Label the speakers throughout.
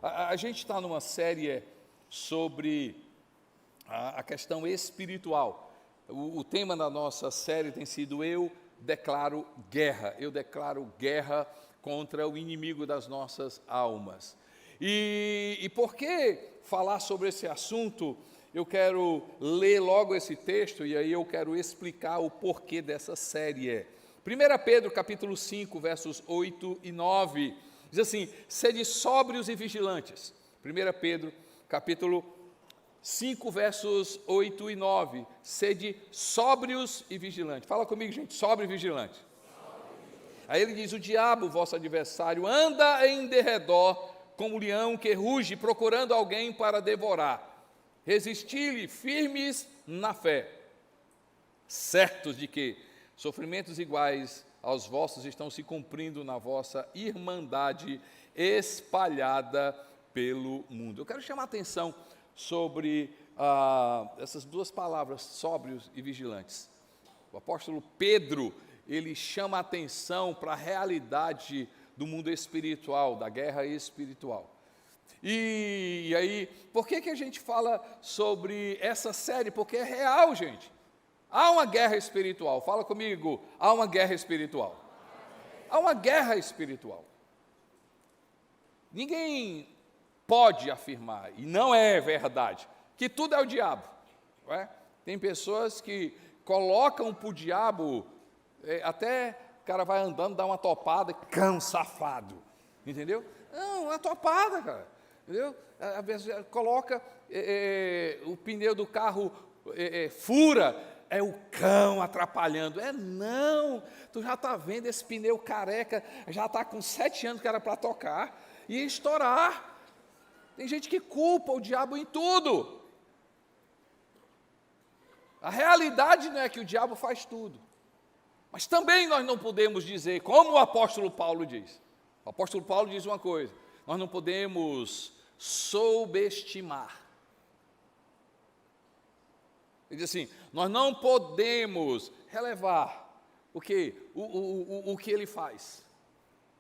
Speaker 1: A gente está numa série sobre a questão espiritual. O tema da nossa série tem sido Eu declaro guerra. Eu declaro guerra contra o inimigo das nossas almas. E por que falar sobre esse assunto? Eu quero ler logo esse texto e aí eu quero explicar o porquê dessa série. 1 Pedro capítulo 5, versos 8 e 9, diz assim: sede sóbrios e vigilantes. 1 Pedro capítulo 5, versos 8 e 9, sede sóbrios e vigilantes. Fala comigo, gente, sóbrio e vigilante. Aí ele diz: o diabo, vosso adversário, anda em derredor como leão que ruge, procurando alguém para devorar. Resisti-lhe firmes na fé, certos de que sofrimentos iguais aos vossos estão se cumprindo na vossa irmandade espalhada pelo mundo. Eu quero chamar a atenção sobre essas duas palavras, sóbrios e vigilantes. O apóstolo Pedro, ele chama a atenção para a realidade do mundo espiritual, da guerra espiritual. E aí, por que a gente fala sobre essa série? Porque é real, gente. Há uma guerra espiritual. Fala comigo, há uma guerra espiritual. Há uma guerra espiritual. Ninguém pode afirmar, e não é verdade, que tudo é o diabo. Não é? Tem pessoas que colocam para o diabo, até o cara vai andando, dá uma topada, cão safado. Entendeu? Não, uma topada, cara. Entendeu? Às vezes coloca o pneu do carro, fura, é o cão atrapalhando. Não, tu já está vendo esse pneu careca, já está com 7 anos que era para tocar, e estourar. Tem gente que culpa o diabo em tudo. A realidade não é que o diabo faz tudo. Mas também nós não podemos dizer, como o apóstolo Paulo diz. O apóstolo Paulo diz uma coisa: nós não podemos subestimar. Ele diz assim: nós não podemos relevar o que ele faz.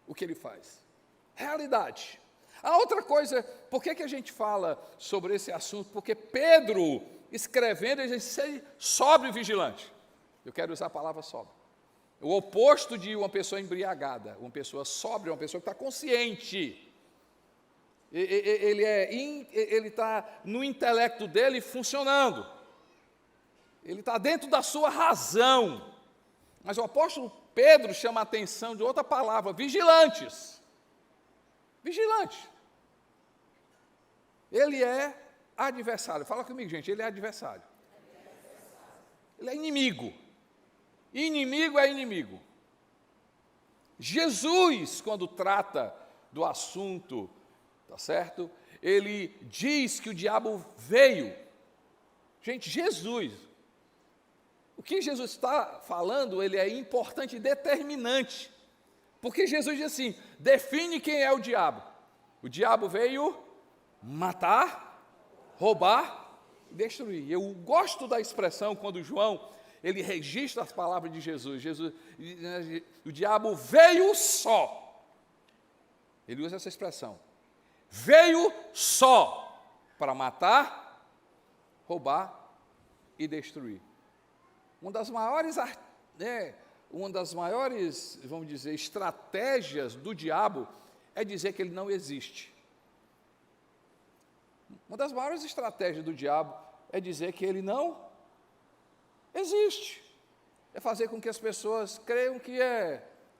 Speaker 1: O que ele faz. Realidade. A outra coisa, por que a gente fala sobre esse assunto? Porque Pedro, escrevendo, ele diz: seja sóbrio e vigilante. Eu quero usar a palavra sóbrio. O oposto de uma pessoa embriagada. Uma pessoa sóbria, uma pessoa que está consciente. Ele está no intelecto dele funcionando. Ele está dentro da sua razão. Mas o apóstolo Pedro chama a atenção de outra palavra: vigilantes. Vigilante. Ele é adversário. Fala comigo, gente, ele é adversário. Ele é inimigo. Inimigo é inimigo. Jesus, quando trata do assunto, tá certo? Ele diz que o diabo veio. Gente, Jesus, o que Jesus está falando, ele é importante e determinante. Porque Jesus diz assim: define quem é o diabo. O diabo veio matar, roubar e destruir. Eu gosto da expressão quando João, ele registra as palavras de Jesus. O diabo veio só. Ele usa essa expressão. Veio só para matar, roubar e destruir. Uma das maiores, vamos dizer, estratégias do diabo é dizer que ele não existe. Uma das maiores estratégias do diabo é dizer que ele não existe. É fazer com que as pessoas creiam que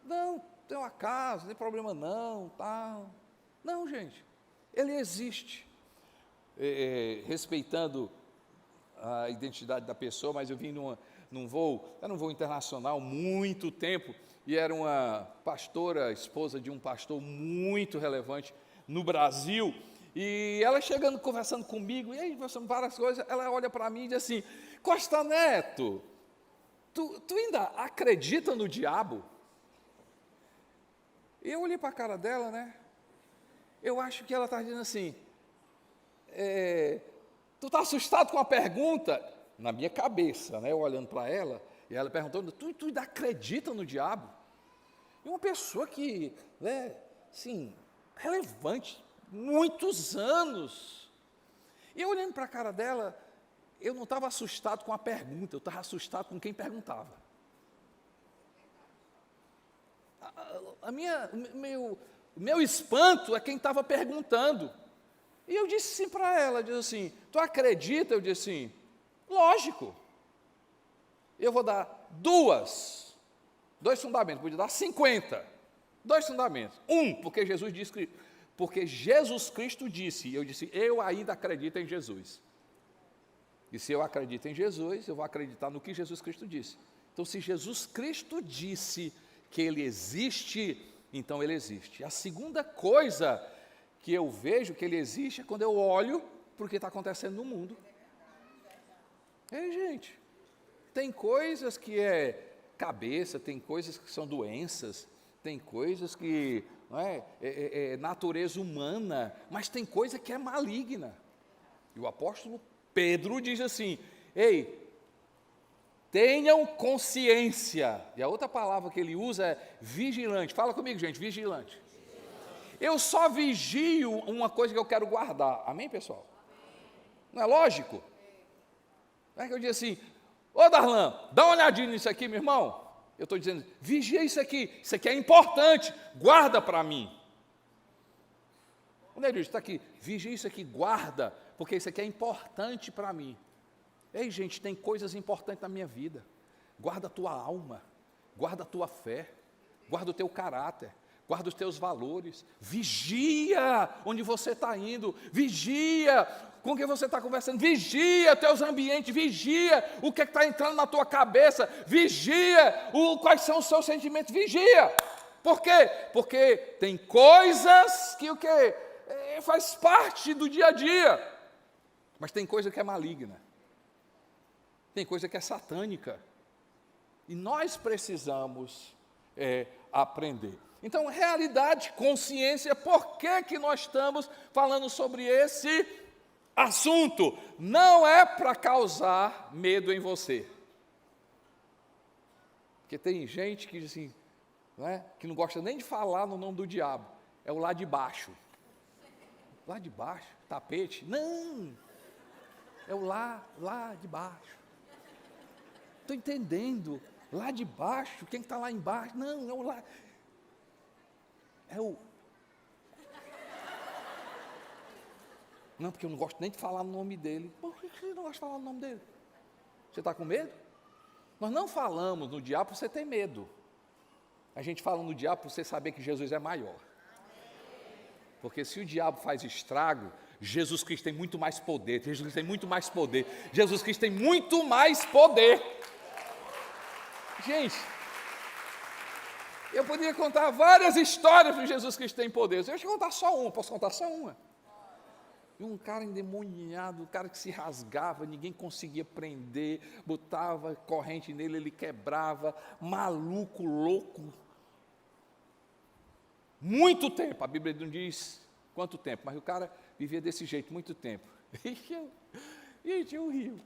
Speaker 1: não, tem um acaso, não tem problema não, tal. Não, gente, ele existe. Respeitando a identidade da pessoa, mas eu vim num voo internacional, muito tempo, e era uma pastora, esposa de um pastor muito relevante no Brasil, e ela chegando, conversando comigo, e aí, conversando várias coisas, ela olha para mim e diz assim: Costa Neto, tu ainda acredita no diabo? E eu olhei para a cara dela, né? Eu acho que ela está dizendo assim: tu está assustado com a pergunta? Na minha cabeça, né? Eu olhando para ela, e ela perguntando: tu ainda acredita no diabo? E uma pessoa que, assim, relevante, muitos anos. E eu olhando para a cara dela, eu não estava assustado com a pergunta, eu estava assustado com quem perguntava. O meu espanto é quem estava perguntando. E eu disse assim para ela, disse assim, tu acredita? Eu disse assim, lógico. Eu vou dar dois fundamentos, podia dar 50. 2 fundamentos. Porque Jesus Cristo disse, eu disse, eu ainda acredito em Jesus. E se eu acredito em Jesus, eu vou acreditar no que Jesus Cristo disse. Então, se Jesus Cristo disse que Ele existe, então Ele existe. A segunda coisa que eu vejo que Ele existe é quando eu olho para o que está acontecendo no mundo. Gente, tem coisas que é cabeça, tem coisas que são doenças, tem coisas que não é natureza humana, mas tem coisa que é maligna. E o apóstolo Pedro diz assim, ei, tenham consciência. E a outra palavra que ele usa é vigilante. Fala comigo, gente, vigilante. Eu só vigio uma coisa que eu quero guardar. Amém, pessoal? Não é lógico? Não é que eu digo assim, ô Darlan, dá uma olhadinha nisso aqui, meu irmão. Eu estou dizendo, vigia isso aqui é importante, guarda para mim. O Neil está aqui, vigia isso aqui, guarda, porque isso aqui é importante para mim. Ei, gente, tem coisas importantes na minha vida. Guarda a tua alma, guarda a tua fé, guarda o teu caráter, guarda os teus valores. Vigia onde você está indo, vigia com quem você está conversando, vigia teus ambientes, vigia o que está entrando na tua cabeça, vigia quais são os seus sentimentos, vigia. Por quê? Porque tem coisas que faz parte do dia a dia, mas tem coisa que é maligna, tem coisa que é satânica, e nós precisamos aprender. Então, realidade, consciência, por que nós estamos falando sobre esse assunto? Não é para causar medo em você, porque tem gente que diz assim, que não gosta nem de falar no nome do diabo, é o lá de baixo. Lá de baixo, tapete, não, é o lá de baixo. Estou entendendo, lá de baixo, quem está lá embaixo? Não, é o lá, não, porque eu não gosto nem de falar no nome dele. Por que você não gosta de falar no nome dele? Você está com medo? Nós não falamos no diabo para você ter medo, a gente fala no diabo para você saber que Jesus é maior. Porque se o diabo faz estrago, Jesus Cristo tem muito mais poder, Jesus Cristo tem muito mais poder, Jesus Cristo tem muito mais poder. Gente, eu poderia contar várias histórias de Jesus Cristo tem poder, eu vou contar só uma, posso contar só uma? E um cara endemoniado, um cara que se rasgava, ninguém conseguia prender, botava corrente nele, ele quebrava, maluco, louco. Muito tempo, a Bíblia não diz quanto tempo, mas o cara vivia desse jeito, muito tempo. Gente, eu rio.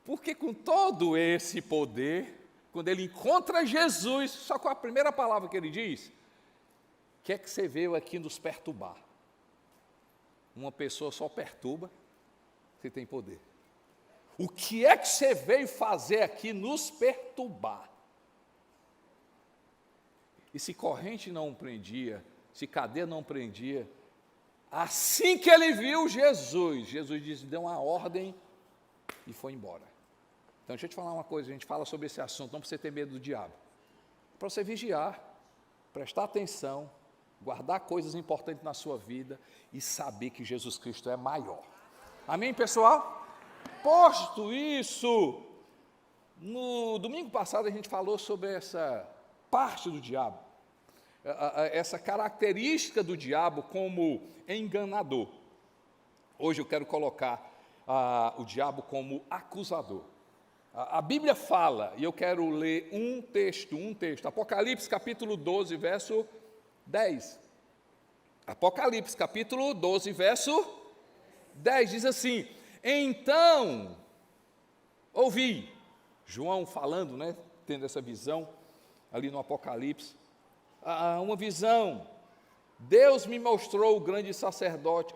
Speaker 1: Porque com todo esse poder, quando ele encontra Jesus, só com a primeira palavra que ele diz, o que é que você veio aqui nos perturbar? Uma pessoa só perturba, você tem poder. O que é que você veio fazer aqui nos perturbar? E se corrente não prendia, se cadeia não prendia, assim que ele viu Jesus disse, deu uma ordem e foi embora. Então, deixa eu te falar uma coisa, a gente fala sobre esse assunto, não para você ter medo do diabo, para você vigiar, prestar atenção, guardar coisas importantes na sua vida e saber que Jesus Cristo é maior. Amém, pessoal? Posto isso, no domingo passado a gente falou sobre essa parte do diabo, essa característica do diabo como enganador. Hoje eu quero colocar o diabo como acusador. A Bíblia fala, e eu quero ler um texto, Apocalipse capítulo 12, verso 10. Apocalipse capítulo 12, verso 10, diz assim, então, ouvi, João falando, tendo essa visão, ali no Apocalipse, uma visão, Deus me mostrou o grande sacerdote,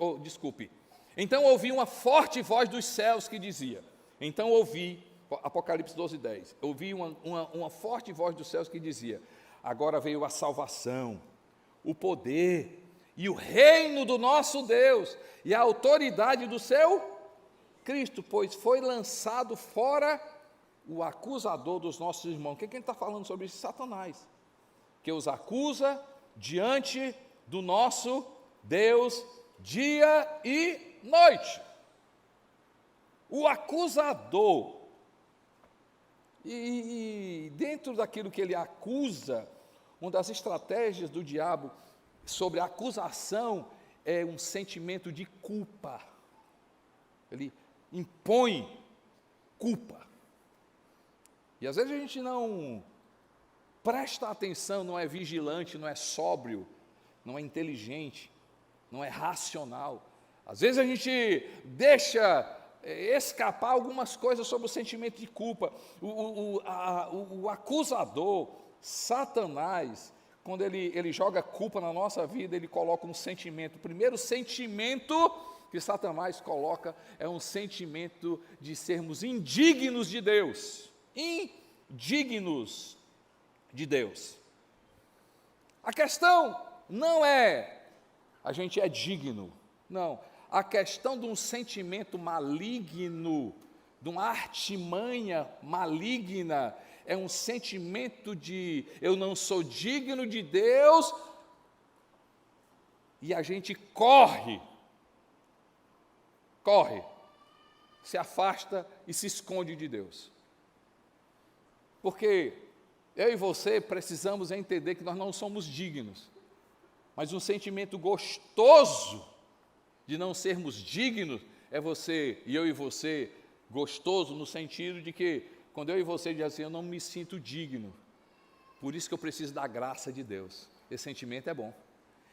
Speaker 1: então ouvi uma forte voz dos céus que dizia, então ouvi, Apocalipse 12:10, ouvi uma forte voz dos céus que dizia, agora veio a salvação, o poder e o reino do nosso Deus e a autoridade do seu Cristo, pois foi lançado fora o acusador dos nossos irmãos. O que ele está falando sobre isso? Satanás, que os acusa diante do nosso Deus dia e noite. O acusador. E dentro daquilo que ele acusa, uma das estratégias do diabo sobre a acusação é um sentimento de culpa. Ele impõe culpa. E às vezes a gente não presta atenção, não é vigilante, não é sóbrio, não é inteligente, não é racional. Às vezes a gente deixa escapar algumas coisas sobre o sentimento de culpa. O acusador, Satanás, quando ele joga culpa na nossa vida, ele coloca um sentimento. O primeiro sentimento que Satanás coloca é um sentimento de sermos indignos de Deus. Indignos de Deus. A questão não é a gente é digno, não. A questão de um sentimento maligno, de uma artimanha maligna, é um sentimento de eu não sou digno de Deus, e a gente corre, se afasta e se esconde de Deus. Porque eu e você precisamos entender que nós não somos dignos, mas um sentimento gostoso de não sermos dignos é você e eu e você, gostoso no sentido de que quando eu e você dizem assim, eu não me sinto digno, por isso que eu preciso da graça de Deus, esse sentimento é bom.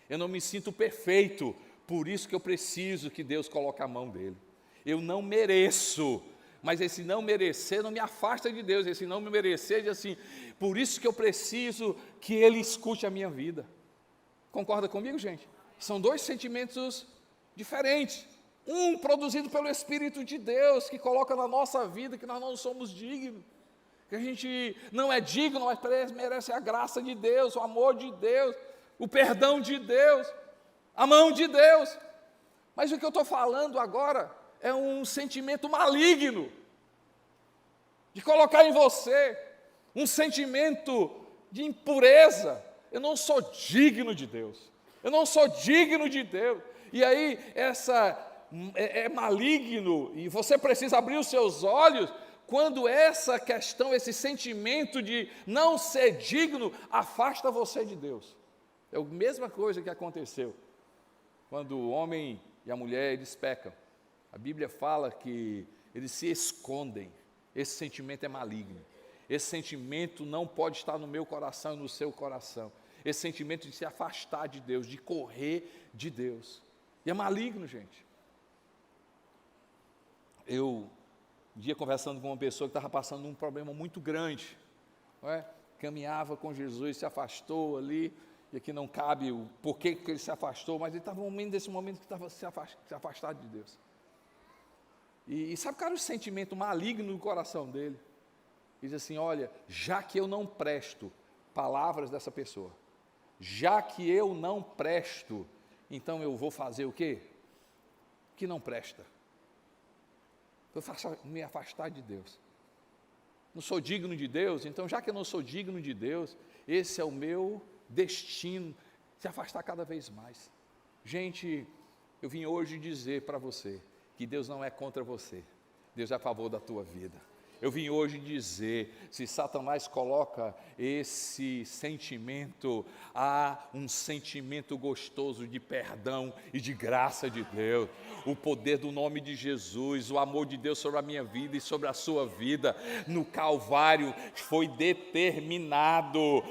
Speaker 1: Eu não me sinto perfeito, por isso que eu preciso que Deus coloque a mão dele. Eu não mereço, mas esse não merecer não me afasta de Deus, esse não me merecer diz assim, por isso que eu preciso que Ele escute a minha vida. Concorda comigo, gente? São dois sentimentos diferentes. Um produzido pelo Espírito de Deus, que coloca na nossa vida que nós não somos dignos, que a gente não é digno, mas merece a graça de Deus, o amor de Deus, o perdão de Deus, a mão de Deus. Mas o que eu estou falando agora é um sentimento maligno, de colocar em você um sentimento de impureza. Eu não sou digno de Deus, eu não sou digno de Deus. E aí, é maligno, e você precisa abrir os seus olhos, quando essa questão, esse sentimento de não ser digno, afasta você de Deus. É a mesma coisa que aconteceu quando o homem e a mulher, eles pecam. A Bíblia fala que eles se escondem. Esse sentimento é maligno. Esse sentimento não pode estar no meu coração e no seu coração. Esse sentimento de se afastar de Deus, de correr de Deus. E é maligno, gente. Eu, um dia conversando com uma pessoa que estava passando um problema muito grande, não é? Caminhava com Jesus, se afastou ali, e aqui não cabe o porquê que ele se afastou, mas ele estava no meio desse momento que estava se afastado de Deus. E sabe qual era o sentimento maligno no coração dele? Ele diz assim, olha, já que eu não presto, palavras dessa pessoa, já que eu não presto, então eu vou fazer o quê? Que não presta. Eu faço me afastar de Deus. Não sou digno de Deus, então já que eu não sou digno de Deus, esse é o meu destino, se afastar cada vez mais. Gente, eu vim hoje dizer para você que Deus não é contra você, Deus é a favor da tua vida. Eu vim hoje dizer, se Satanás coloca esse sentimento, há um sentimento gostoso de perdão e de graça de Deus, o poder do nome de Jesus, o amor de Deus sobre a minha vida e sobre a sua vida, no Calvário foi determinado,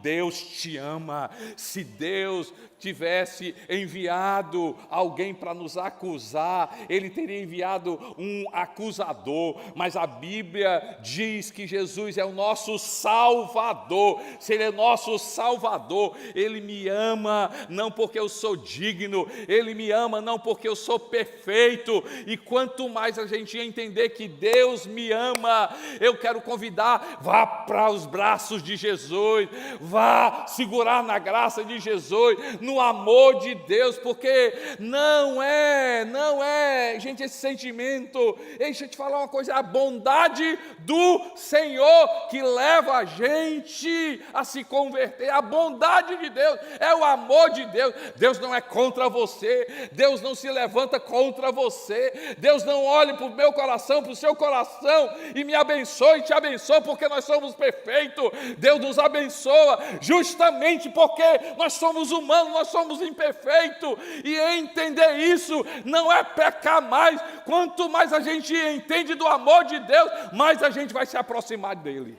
Speaker 1: Deus te ama. Se Deus tivesse enviado alguém para nos acusar, Ele teria enviado um acusador, Salvador, mas a Bíblia diz que Jesus é o nosso Salvador. Se Ele é nosso Salvador, Ele me ama não porque eu sou digno, Ele me ama não porque eu sou perfeito. E quanto mais a gente entender que Deus me ama, eu quero convidar, vá para os braços de Jesus, vá segurar na graça de Jesus, no amor de Deus, porque não é, gente, esse sentimento, deixa eu te falar uma coisa, é a bondade do Senhor que leva a gente a se converter, a bondade de Deus, é o amor de Deus. Deus não é contra você, Deus não se levanta contra você, Deus não olha para o meu coração, para o seu coração e me abençoa e te abençoa porque nós somos perfeitos. Deus nos abençoa justamente porque nós somos humanos, nós somos imperfeitos, e entender isso não é pecar mais. Quanto mais a gente entende do amor de Deus, mais a gente vai se aproximar dele,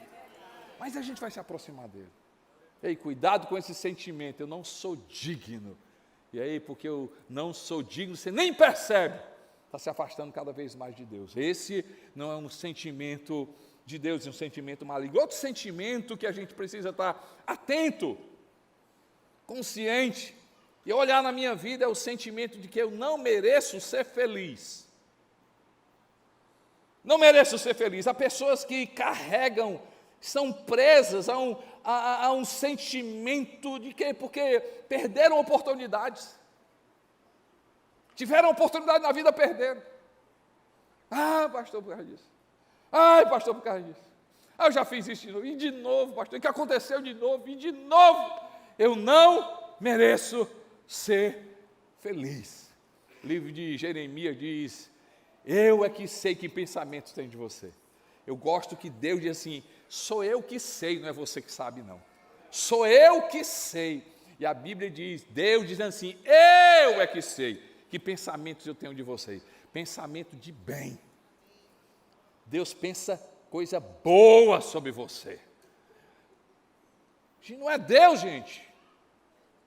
Speaker 1: mais a gente vai se aproximar dele. Ei, cuidado com esse sentimento, eu não sou digno, e aí porque eu não sou digno, você nem percebe, está se afastando cada vez mais de Deus. Esse não é um sentimento de Deus, é um sentimento maligno. Outro sentimento que a gente precisa estar atento, consciente, e olhar na minha vida é o sentimento de que eu não mereço ser feliz. Não mereço ser feliz. Há pessoas que carregam, são presas a um sentimento de que, porque perderam oportunidades, tiveram oportunidade na vida, perderam. Ah, pastor, por causa disso. Ai, pastor, por causa disso. Ah, eu já fiz isso de novo, e de novo, pastor, o que aconteceu de novo, e de novo, eu não mereço ser feliz. O livro de Jeremias diz, eu é que sei que pensamentos tem de você. Eu gosto que Deus diz assim, sou eu que sei, não é você que sabe não. Sou eu que sei. E a Bíblia diz, Deus diz assim, eu é que sei que pensamentos eu tenho de vocês. Pensamento de bem. Deus pensa coisa boa sobre você. Não é Deus, gente.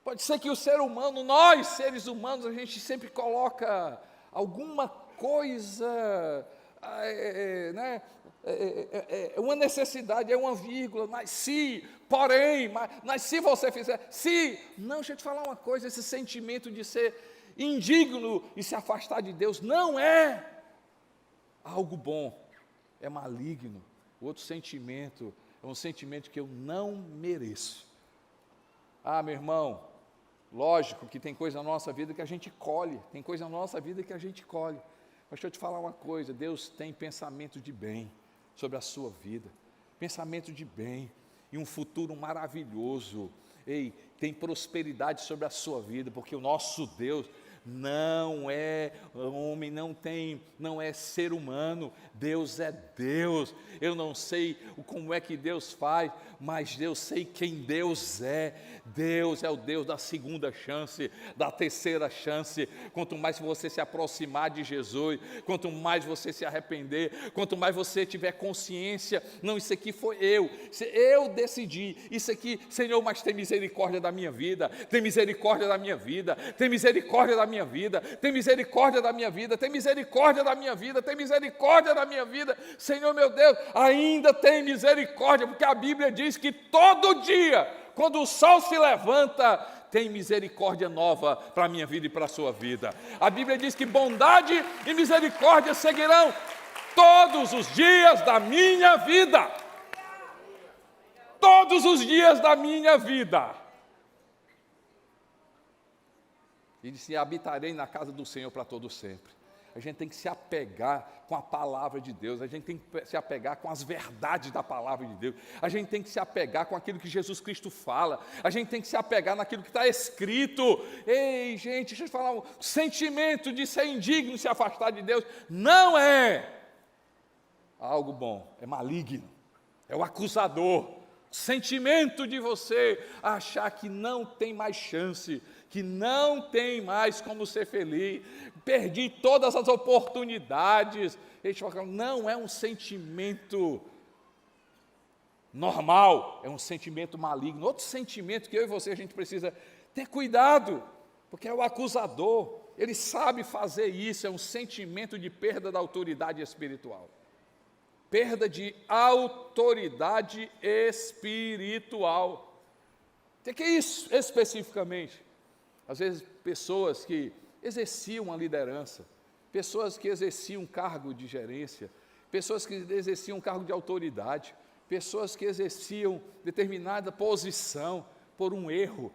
Speaker 1: Pode ser que o ser humano, nós seres humanos, a gente sempre coloca alguma coisa, uma necessidade, é uma vírgula, mas se, porém, mas se você fizer, se, não, deixa eu te falar uma coisa, esse sentimento de ser indigno e se afastar de Deus, não é algo bom, é maligno. Outro sentimento, é um sentimento que eu não mereço. Ah, meu irmão, lógico que tem coisa na nossa vida que a gente colhe, tem coisa na nossa vida que a gente colhe, mas deixa eu te falar uma coisa, Deus tem pensamento de bem sobre a sua vida, pensamento de bem, e um futuro maravilhoso. Ei, tem prosperidade sobre a sua vida, porque o nosso Deus não é homem, não é ser humano, Deus é Deus. Eu não sei como é que Deus faz, mas eu sei quem Deus é. Deus é o Deus da segunda chance, da terceira chance. Quanto mais você se aproximar de Jesus, quanto mais você se arrepender, quanto mais você tiver consciência, não, isso aqui foi eu decidi, isso aqui, Senhor, mas tem misericórdia da minha vida, tem misericórdia da minha vida, tem misericórdia da minha vida, tem misericórdia da minha vida, tem misericórdia da minha vida, tem misericórdia da minha vida, Senhor meu Deus, ainda tem misericórdia, porque a Bíblia diz que todo dia, quando o sol se levanta, tem misericórdia nova para a minha vida e para a sua vida. A Bíblia diz que bondade e misericórdia seguirão todos os dias da minha vida. Todos os dias da minha vida. E disse, habitarei na casa do Senhor para todo sempre. A gente tem que se apegar com a palavra de Deus, a gente tem que se apegar com as verdades da palavra de Deus, a gente tem que se apegar com aquilo que Jesus Cristo fala, a gente tem que se apegar naquilo que está escrito. Ei, gente, deixa eu te falar, o sentimento de ser indigno, se afastar de Deus, não é algo bom, é maligno, é o acusador. Sentimento de você achar que não tem mais chance, que não tem mais como ser feliz, perdi todas as oportunidades. Não é um sentimento normal, é um sentimento maligno. Outro sentimento que eu e você a gente precisa ter cuidado, porque é o acusador, ele sabe fazer isso, é um sentimento de perda da autoridade espiritual. perda de autoridade espiritual. O que é isso especificamente? Às vezes, pessoas que exerciam a liderança, pessoas que exerciam cargo de gerência, pessoas que exerciam cargo de autoridade, pessoas que exerciam determinada posição por um erro,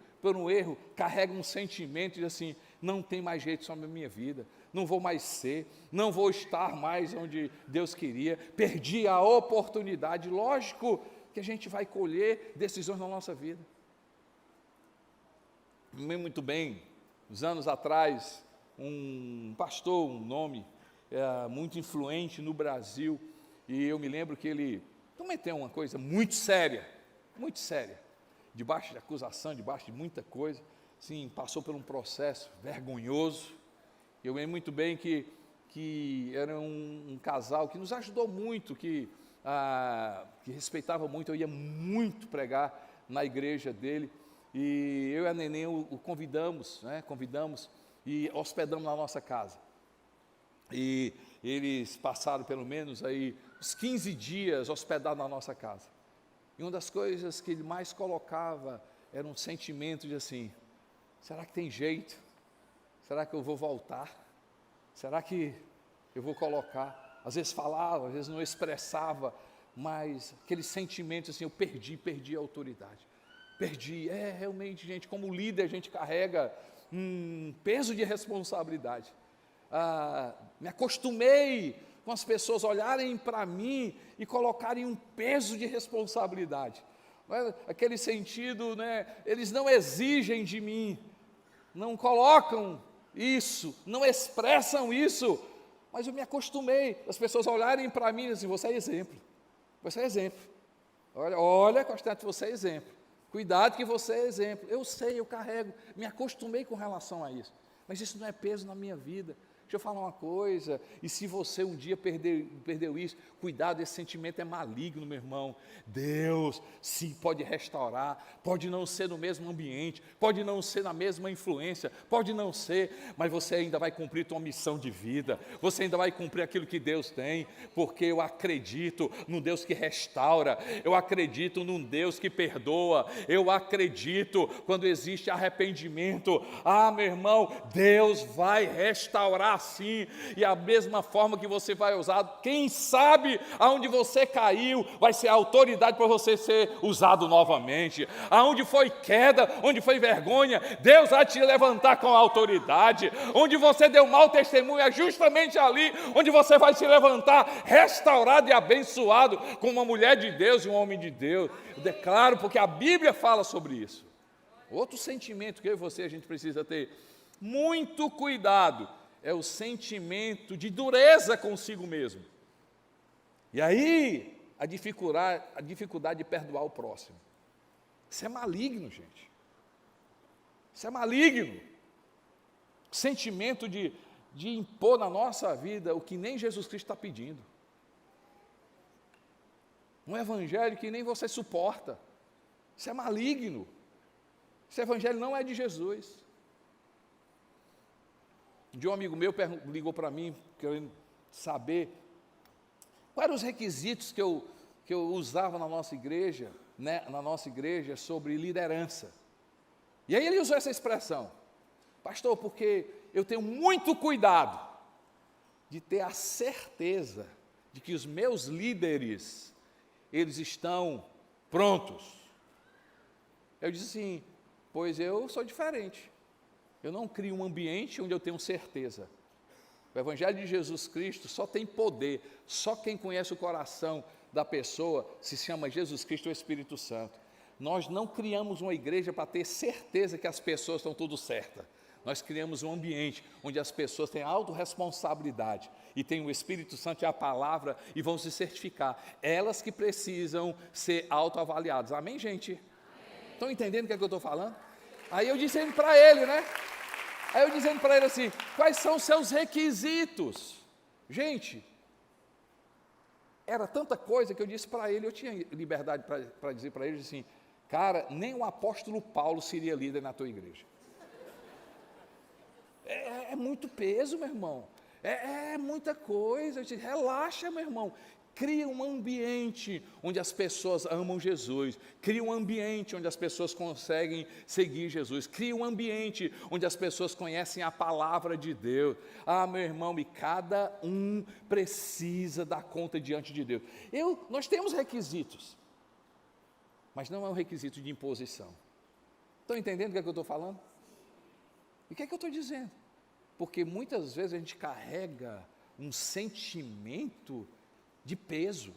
Speaker 1: carregam um sentimento de assim, não tem mais jeito sobre a minha vida, não vou mais ser, não vou estar mais onde Deus queria, perdi a oportunidade. Lógico que a gente vai colher decisões na nossa vida. Muito bem, uns anos atrás, um pastor, um nome muito influente no Brasil, e eu me lembro que ele cometeu uma coisa muito séria, debaixo de acusação, debaixo de muita coisa, sim, passou por um processo vergonhoso. Eu lembro muito bem que era um casal que nos ajudou muito, que respeitava muito. Eu ia muito pregar na igreja dele, e eu e a Neném o convidamos e hospedamos na nossa casa. E eles passaram pelo menos aí uns 15 dias hospedados na nossa casa. E uma das coisas que ele mais colocava era um sentimento de assim, será que tem jeito? Será que eu vou voltar? Será que eu vou colocar? Às vezes falava, às vezes não expressava, mas aquele sentimento assim, eu perdi a autoridade. Realmente, gente, como líder a gente carrega um peso de responsabilidade. Me acostumei com as pessoas olharem para mim e colocarem um peso de responsabilidade. Aquele sentido, eles não exigem de mim, não colocam isso, não expressam isso, mas eu me acostumei, as pessoas olharem para mim e assim, você é exemplo, olha Constante, você é exemplo, cuidado que você é exemplo. Eu sei, eu carrego, me acostumei com relação a isso, mas isso não é peso na minha vida. Deixa eu falar uma coisa, e se você um dia perdeu isso, cuidado, esse sentimento é maligno, meu irmão. Deus, sim, pode restaurar, pode não ser no mesmo ambiente, pode não ser na mesma influência, pode não ser, mas você ainda vai cumprir tua missão de vida, você ainda vai cumprir aquilo que Deus tem, porque eu acredito num Deus que restaura, eu acredito num Deus que perdoa, eu acredito quando existe arrependimento, meu irmão, Deus vai restaurar sim, e a mesma forma que você vai usar, quem sabe aonde você caiu, vai ser a autoridade para você ser usado novamente. Aonde foi queda, onde foi vergonha, Deus vai te levantar com autoridade. Onde você deu mau testemunho, é justamente ali onde você vai se levantar, restaurado e abençoado, como uma mulher de Deus e um homem de Deus. Eu declaro, porque a Bíblia fala sobre isso. Outro sentimento que eu e você a gente precisa ter muito cuidado é o sentimento de dureza consigo mesmo. E aí, a dificuldade de perdoar o próximo. Isso é maligno, gente. Isso é maligno. Sentimento de impor na nossa vida o que nem Jesus Cristo está pedindo. Um evangelho que nem você suporta. Isso é maligno. Esse evangelho não é de Jesus. De um amigo meu ligou para mim, querendo saber quais eram os requisitos que eu usava na nossa igreja, sobre liderança. E aí ele usou essa expressão, pastor, porque eu tenho muito cuidado de ter a certeza de que os meus líderes, eles estão prontos. Eu disse assim, pois eu sou diferente. Eu não crio um ambiente onde eu tenho certeza. O Evangelho de Jesus Cristo só tem poder, só quem conhece o coração da pessoa se chama Jesus Cristo ou Espírito Santo. Nós não criamos uma igreja para ter certeza que as pessoas estão tudo certas. Nós criamos um ambiente onde as pessoas têm autorresponsabilidade e têm o Espírito Santo e a palavra e vão se certificar. Elas que precisam ser autoavaliadas. Amém, gente? Estão entendendo o que é que eu estou falando? Aí eu dizendo para ele, assim, quais são os seus requisitos? Gente, era tanta coisa que eu disse para ele, eu tinha liberdade para dizer para ele assim, cara, nem o apóstolo Paulo seria líder na tua igreja. É muito peso, meu irmão, é muita coisa, relaxa, meu irmão, cria um ambiente onde as pessoas amam Jesus, cria um ambiente onde as pessoas conseguem seguir Jesus, cria um ambiente onde as pessoas conhecem a palavra de Deus. Meu irmão, e cada um precisa dar conta diante de Deus. Nós temos requisitos, mas não é um requisito de imposição. Estão entendendo o que é que eu estou falando? E o que é que eu estou dizendo? Porque muitas vezes a gente carrega um sentimento de peso,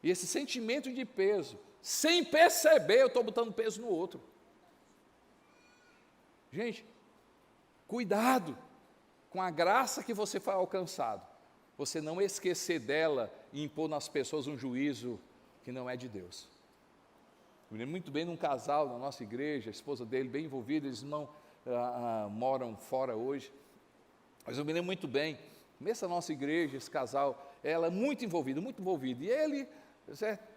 Speaker 1: e esse sentimento de peso, sem perceber, eu estou botando peso no outro. Gente, cuidado com a graça que você foi alcançado, você não esquecer dela e impor nas pessoas um juízo que não é de Deus. Eu me lembro muito bem de um casal na nossa igreja, a esposa dele bem envolvida, eles não moram fora hoje, mas eu me lembro muito bem, nessa nossa igreja, esse casal, ela é muito envolvida, e ele,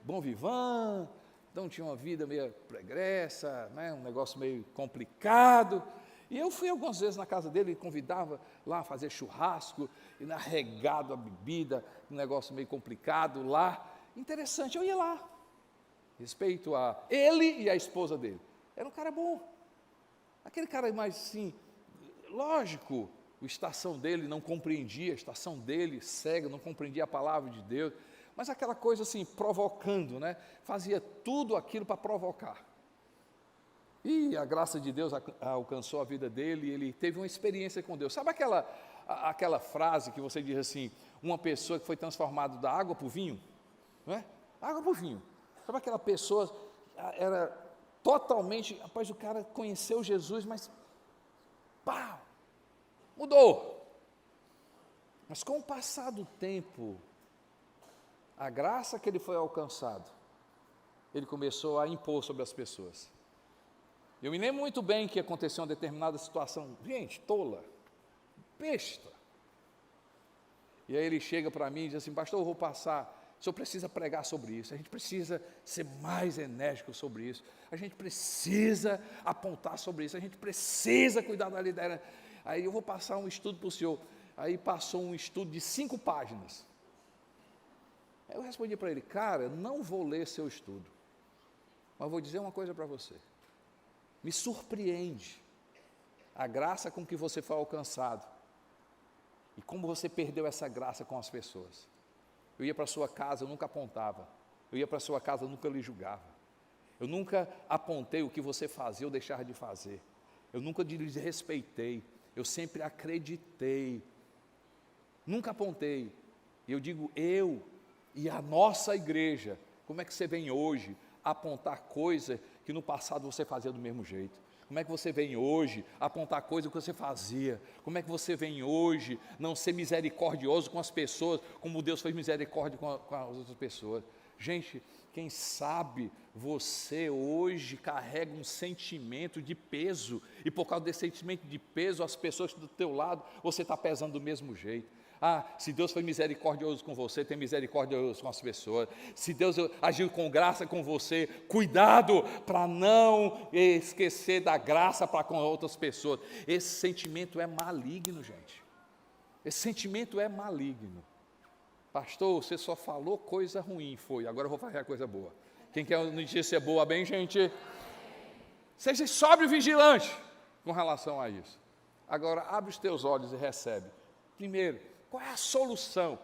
Speaker 1: bom vivant, então tinha uma vida meio pregressa, né, um negócio meio complicado, e eu fui algumas vezes na casa dele, ele convidava lá a fazer churrasco, e regado a bebida, um negócio meio complicado lá, interessante, eu ia lá, respeito a ele e a esposa dele, era um cara bom, aquele cara mais assim, lógico, a estação dele não compreendia, a estação dele cega, não compreendia a palavra de Deus, mas aquela coisa assim, provocando, né? Fazia tudo aquilo para provocar. E a graça de Deus alcançou a vida dele, e ele teve uma experiência com Deus. Sabe aquela frase que você diz assim, uma pessoa que foi transformada da água para o vinho? Não é? Água para o vinho. Sabe aquela pessoa, era totalmente, rapaz, o cara conheceu Jesus, mas pá, mudou. Mas com o passar do tempo, a graça que ele foi alcançado, ele começou a impor sobre as pessoas. Eu me lembro muito bem que aconteceu uma determinada situação, gente, tola, besta. E aí ele chega para mim e diz assim, pastor, eu vou passar, o senhor precisa pregar sobre isso, a gente precisa ser mais enérgico sobre isso, a gente precisa apontar sobre isso, a gente precisa cuidar da liderança. Aí eu vou passar um estudo para o senhor. Aí passou um estudo de 5 páginas. Aí eu respondi para ele, cara, não vou ler seu estudo, mas vou dizer uma coisa para você. Me surpreende a graça com que você foi alcançado e como você perdeu essa graça com as pessoas. Eu ia para a sua casa, eu nunca apontava. Eu ia para a sua casa, eu nunca lhe julgava. Eu nunca apontei o que você fazia ou deixava de fazer. Eu nunca lhe desrespeitei. Eu sempre acreditei, nunca apontei. Eu digo, eu e a nossa igreja, como é que você vem hoje apontar coisa que no passado você fazia do mesmo jeito? Como é que você vem hoje apontar coisa que você fazia? Como é que você vem hoje não ser misericordioso com as pessoas, como Deus foi misericórdia com as outras pessoas? Gente, quem sabe você hoje carrega um sentimento de peso, e por causa desse sentimento de peso, as pessoas do teu lado, você está pesando do mesmo jeito. Se Deus foi misericordioso com você, tem misericórdia com as pessoas. Se Deus agiu com graça com você, cuidado para não esquecer da graça para com outras pessoas. Esse sentimento é maligno, gente. Esse sentimento é maligno. Pastor, você só falou coisa ruim, agora eu vou fazer a coisa boa. Quem quer notícia boa, bem, gente? Seja sóbrio e vigilante com relação a isso. Agora, abre os teus olhos e recebe. Primeiro, qual é a solução?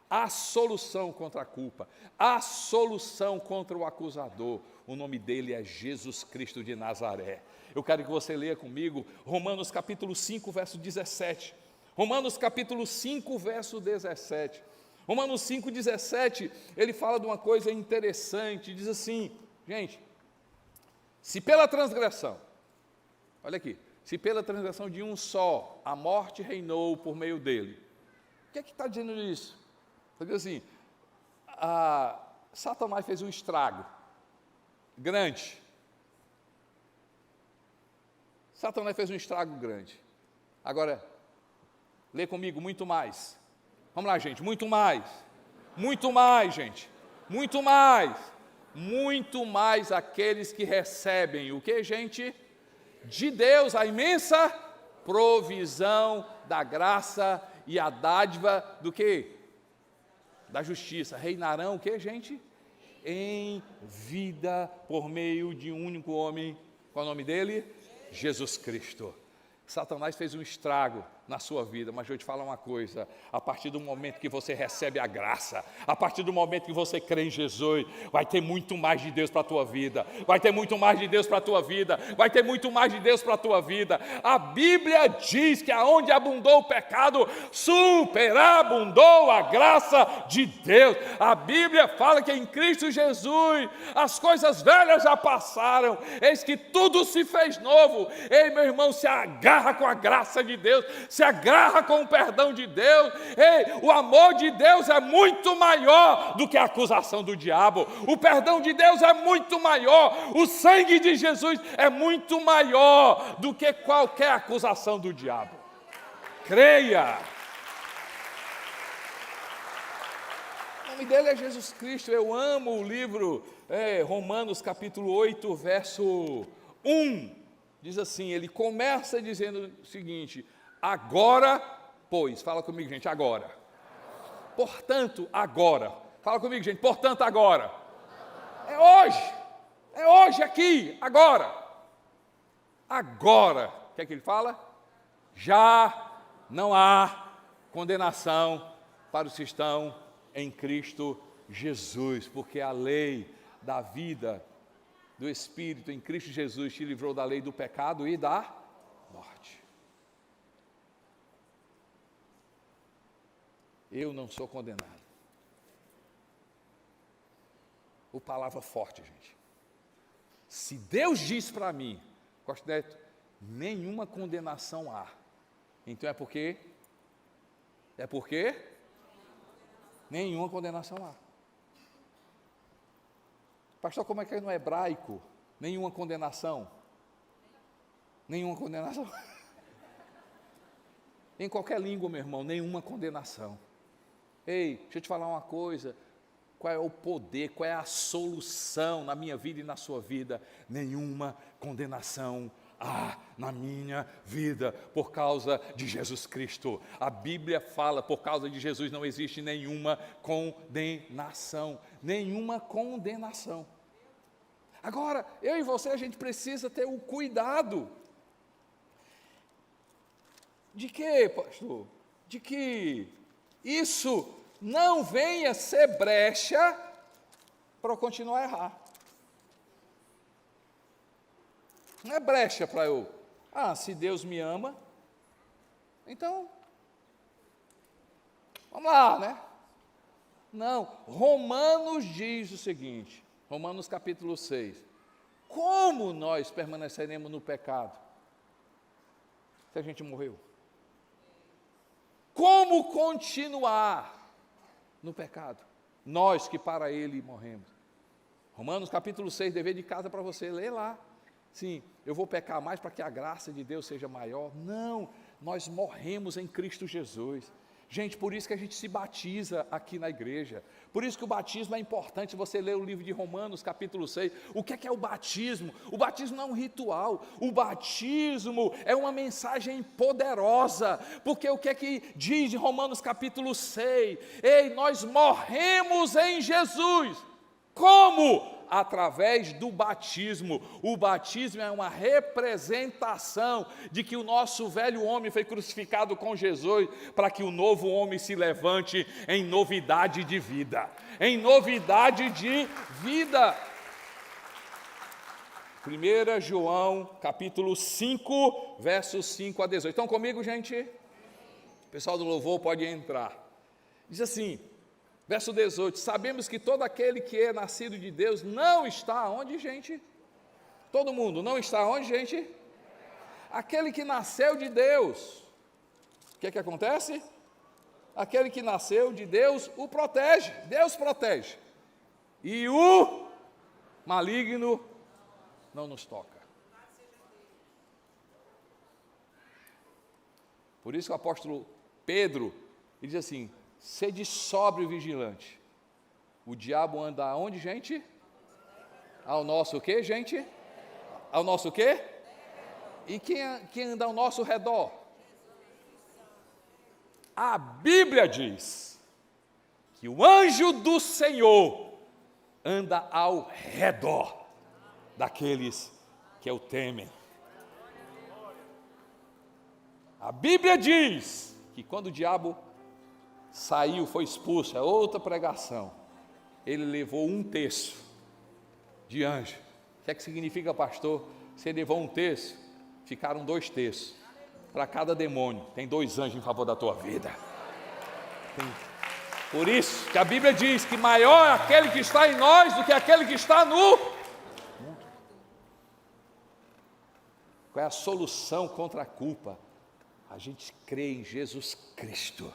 Speaker 1: A solução contra a culpa, a solução contra o acusador. O nome dele é Jesus Cristo de Nazaré. Eu quero que você leia comigo Romanos capítulo 5, verso 17. Romanos capítulo 5, verso 17. Romanos 5,17, ele fala de uma coisa interessante, diz assim, gente, se pela transgressão, olha aqui, se pela transgressão de um só, a morte reinou por meio dele. O que é que está dizendo isso? Está dizendo assim, Satanás fez um estrago grande. Satanás fez um estrago grande. Agora, lê comigo, muito mais. Vamos lá, gente, muito mais, gente, muito mais aqueles que recebem, o que, gente? De Deus, a imensa provisão da graça e a dádiva do que? da justiça reinarão o que, gente? Em vida por meio de um único homem. Qual é o nome dele? Jesus Cristo. Satanás fez um estrago na sua vida, mas eu te falar uma coisa: a partir do momento que você recebe a graça, a partir do momento que você crê em Jesus, vai ter muito mais de Deus para a tua vida, vai ter muito mais de Deus para a tua vida, vai ter muito mais de Deus para a tua vida. A Bíblia diz que aonde abundou o pecado, superabundou a graça de Deus. A Bíblia fala que em Cristo Jesus as coisas velhas já passaram, eis que tudo se fez novo. Ei, meu irmão, se agarra com a graça de Deus, se agarra com o perdão de Deus. Ei, o amor de Deus é muito maior do que a acusação do diabo. O perdão de Deus é muito maior. O sangue de Jesus é muito maior do que qualquer acusação do diabo. Creia. O nome dele é Jesus Cristo. Eu amo o livro Romanos capítulo 8, verso 1. Diz assim, ele começa dizendo o seguinte: agora, pois, fala comigo, gente, agora. Portanto, agora. Fala comigo, gente, portanto, agora. É hoje aqui, agora. Agora, o que é que ele fala? Já não há condenação para os que estão em Cristo Jesus, porque a lei da vida do Espírito em Cristo Jesus te livrou da lei do pecado e da morte. Eu não sou condenado. O palavra forte, gente. Se Deus diz para mim, Costa Neto, nenhuma condenação há, então é porque nenhuma condenação há. Pastor, como é que é no hebraico? Nenhuma condenação. Nenhuma condenação. Em qualquer língua, meu irmão, nenhuma condenação. Ei, deixa eu te falar uma coisa. Qual é o poder, qual é a solução na minha vida e na sua vida? Nenhuma condenação há na minha vida por causa de Jesus Cristo. A Bíblia fala, por causa de Jesus não existe nenhuma condenação. Nenhuma condenação. Agora, eu e você, a gente precisa ter o cuidado. De quê, pastor? De que isso não venha ser brecha para eu continuar a errar. Não é brecha para eu, se Deus me ama, então, vamos lá, né? Não, Romanos diz o seguinte, Romanos capítulo 6, como nós permaneceremos no pecado se a gente morreu? Como continuar no pecado? Nós que para ele morremos. Romanos capítulo 6, dever de casa para você, lê lá. Sim, eu vou pecar mais para que a graça de Deus seja maior? Não, nós morremos em Cristo Jesus. Gente, por isso que a gente se batiza aqui na igreja. Por isso que o batismo é importante. Você lê o livro de Romanos, capítulo 6. O que é o batismo? O batismo não é um ritual. O batismo é uma mensagem poderosa. Porque o que é que diz em Romanos, capítulo 6? Ei, nós morremos em Jesus. Como? Através do batismo. O batismo é uma representação de que o nosso velho homem foi crucificado com Jesus, para que o novo homem se levante em novidade de vida. Em novidade de vida. 1 João, capítulo 5, versos 5 a 18. Estão comigo, gente? O pessoal do louvor pode entrar. Diz assim, verso 18, sabemos que todo aquele que é nascido de Deus não está onde, gente? Todo mundo não está onde, gente? Aquele que nasceu de Deus, o que acontece? Aquele que nasceu de Deus o protege, Deus protege, e o maligno não nos toca. Por isso que o apóstolo Pedro, ele diz assim, sede sóbrio e vigilante. O diabo anda aonde, gente? Ao nosso o quê, gente? Ao nosso o quê? E quem anda ao nosso redor? A Bíblia diz que o anjo do Senhor anda ao redor daqueles que o temem. A Bíblia diz que quando o diabo saiu, foi expulso, é outra pregação, ele levou 1/3 de anjo. O que é que significa, pastor? Se ele levou 1/3, ficaram 2/3. Para cada demônio, tem 2 anjos em favor da tua vida. Por isso que a Bíblia diz que maior é aquele que está em nós do que aquele que está no mundo. Qual é a solução contra a culpa? A gente crê em Jesus Cristo.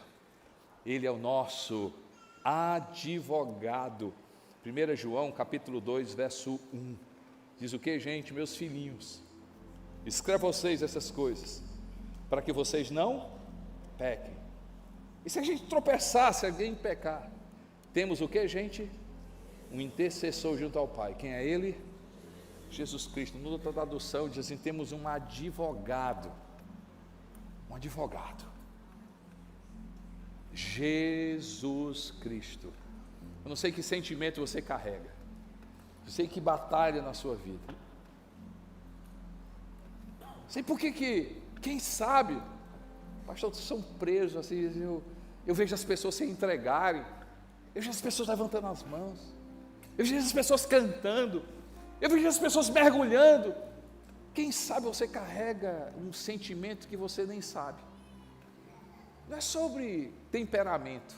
Speaker 1: Ele é o nosso advogado. 1 João capítulo 2, verso 1. Diz o que, gente? Meus filhinhos, escreva vocês essas coisas, para que vocês não pequem. E se a gente tropeçar, se alguém pecar, temos o que, gente? Um intercessor junto ao Pai. Quem é Ele? Jesus Cristo. Na outra tradução diz assim, temos um advogado. Um advogado. Jesus Cristo. Eu não sei que sentimento você carrega. Eu sei que batalha na sua vida. Sei por que, quem sabe, pastor, são presos assim, eu vejo as pessoas se entregarem, eu vejo as pessoas levantando as mãos, eu vejo as pessoas cantando, eu vejo as pessoas mergulhando. Quem sabe você carrega um sentimento que você nem sabe. Não é sobre temperamento.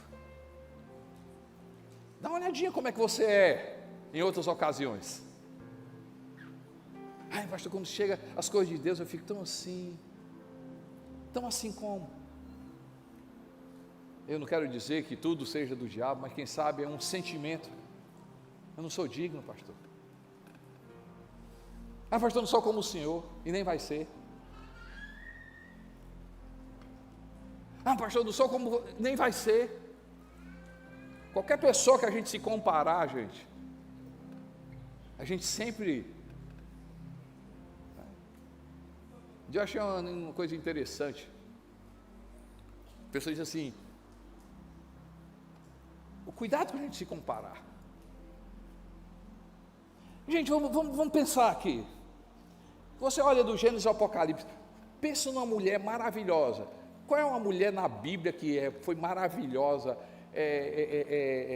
Speaker 1: Dá uma olhadinha como é que você é em outras ocasiões. Ai, pastor, quando chega as coisas de Deus, eu fico tão assim como? Eu não quero dizer que tudo seja do diabo, mas quem sabe é um sentimento. Eu não sou digno, pastor. Ah, pastor, não sou como o senhor, e nem vai ser. Ah, pastor, não sou como, nem vai ser. Qualquer pessoa que a gente se comparar, a gente sempre... Eu achei uma coisa interessante. A pessoa diz assim, o cuidado com a gente se comparar. Gente, vamos pensar aqui. Você olha do Gênesis ao Apocalipse, pensa numa mulher maravilhosa. Qual é uma mulher na Bíblia que foi maravilhosa,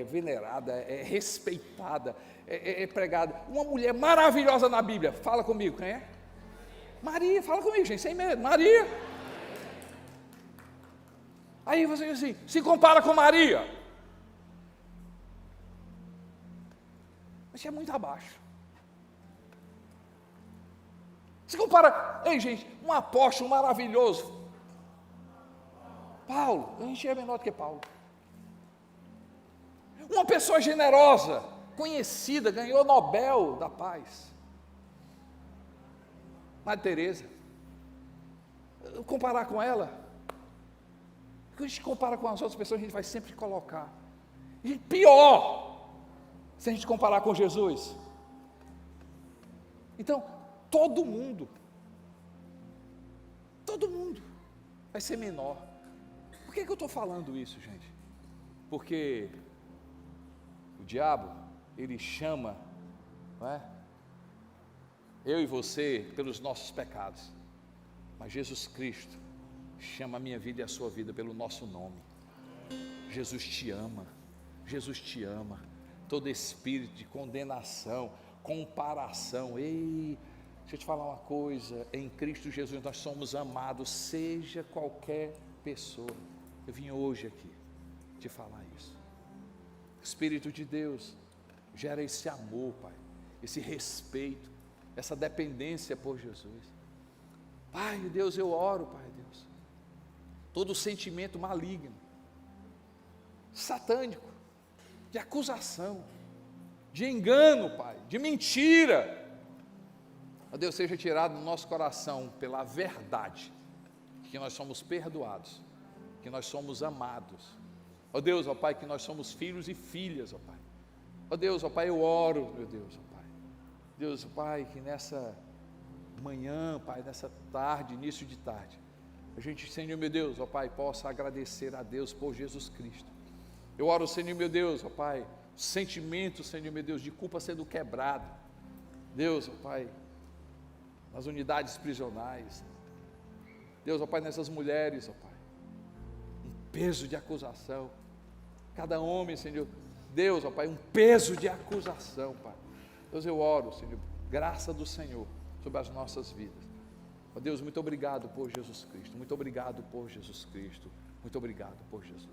Speaker 1: venerada, respeitada, pregada? Uma mulher maravilhosa na Bíblia, fala comigo, quem é? Maria, fala comigo, gente, sem medo, Maria. Aí você diz assim, se compara com Maria. Mas é muito abaixo. Se compara, ei gente, um apóstolo maravilhoso, Paulo, a gente é menor do que Paulo. Uma pessoa generosa, conhecida, ganhou Nobel da Paz, Madre Teresa. Comparar com ela, quando a gente compara com as outras pessoas, a gente vai sempre colocar. E pior, se a gente comparar com Jesus. Então, todo mundo vai ser menor. Por que eu estou falando isso, gente? Porque o diabo, ele chama, não é? Eu e você pelos nossos pecados, mas Jesus Cristo chama a minha vida e a sua vida pelo nosso nome. Jesus te ama, Jesus te ama. Todo espírito de condenação, comparação, ei, deixa eu te falar uma coisa, em Cristo Jesus nós somos amados, seja qualquer pessoa. Eu vim hoje aqui te falar isso. O Espírito de Deus gera esse amor, Pai, esse respeito, essa dependência por Jesus. Pai Deus, eu oro, Pai Deus, todo sentimento maligno, satânico, de acusação, de engano, Pai, de mentira, ó Deus, seja tirado do nosso coração pela verdade, que nós somos perdoados, que nós somos amados, ó Deus, ó Pai, que nós somos filhos e filhas, ó Pai, ó Deus, ó Pai, eu oro, meu Deus, ó Pai, Deus, ó Pai, que nessa manhã, Pai, nessa tarde, início de tarde, a gente, Senhor, meu Deus, ó Pai, possa agradecer a Deus por Jesus Cristo. Eu oro, Senhor meu Deus, ó Pai, sentimento, Senhor meu Deus, de culpa sendo quebrado. Deus, ó Pai, nas unidades prisionais. Deus, ó Pai, nessas mulheres, ó Pai, um peso de acusação. Cada homem, Senhor, Deus, ó Pai, um peso de acusação, Pai. Deus, eu oro, Senhor, graça do Senhor sobre as nossas vidas. Ó Deus, muito obrigado por Jesus Cristo, muito obrigado por Jesus Cristo, muito obrigado por Jesus.